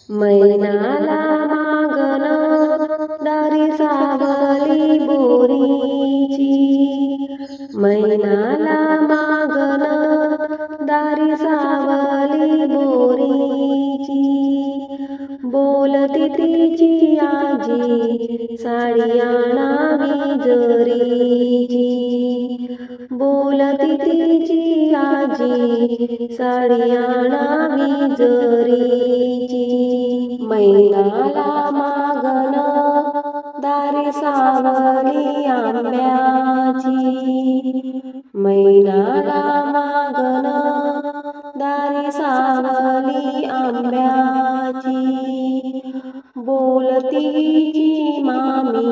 मैनाला मागन दारी सावली बोरीची, मैनाला मागन दारी सावली बोरीची, बोलती तिची आजी साडी आणावी जरीची, बोलती तिची आजी साडी आणावी जरीची, मैनाला मागन दारी सावली आंब्याची, मैनाला मागन दारी सावली आंब्याची, बोलती हिची मामी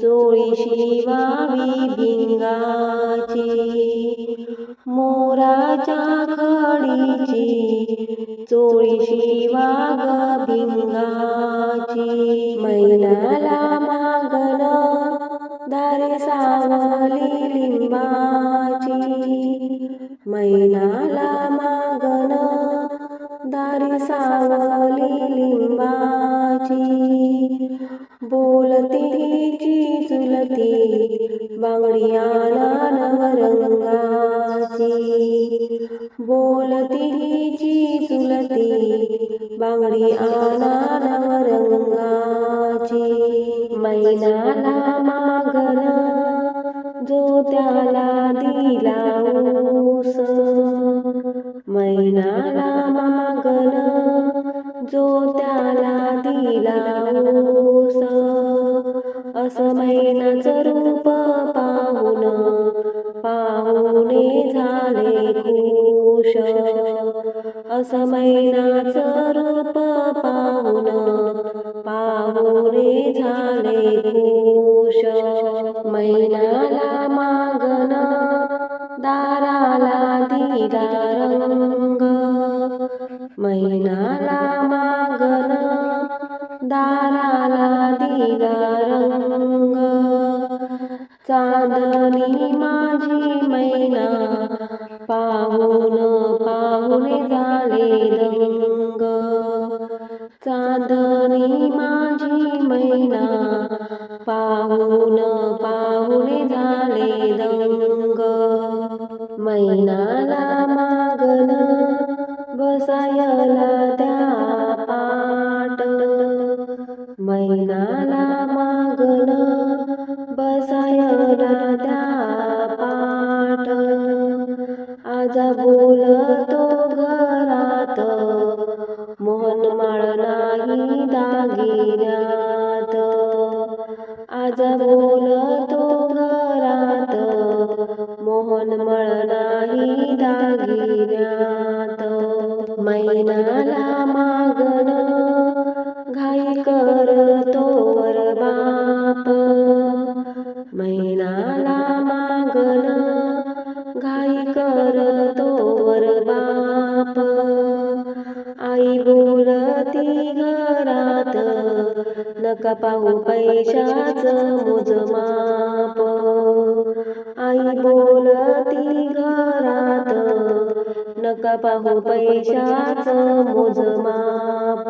चोळी शिवावी भिंगाची, मोराच्या खडीची चोळी शिवा ग भिंगाची, मैनाला मागन दारी सावली लिंबाची, मैनाला मागन दारी सावली लिंबाची, बोलती हिची चुलती बांगडी आणा नवरंगाची, बोलती हिची चुलती बांगडी आणा नवरंगाची, मैनाला मागन जो त्याला दिला ऊस, मैनाला मागन जो त्याला दिला ऊस, असं मैनाचं रूप पाहून पाहुणे झाले खुश, असं मैनाचं रूप पाहून पाहुणे झाले खुश, मैनाला मागन दाराला दिला रंग, मैनाला मागन दाराला दिला रंग, चांदणी माझी मैना पाहून पाहुणे झाले दंग, चांदणी माझी मैना पाहून पाहुणे झाले दंग, मैनाला मागन बसायला त्या पाट, मैनाला मागन बसायला त्या पाट, आजा बोलतो घरात मोहनमाळ नाही दागिन्यात, आजा बोलतो घरात मोहनमाळ नाही दागिन्यात, मैनाला मागन घाई करतो वर बाप, मैनाला मागन घाई करतो वर बाप, आई बोलती घरात नका पाहू पैशाचं मोजमाप, आई बोलती घरात नका पाहू पैशाचं मोजमाप.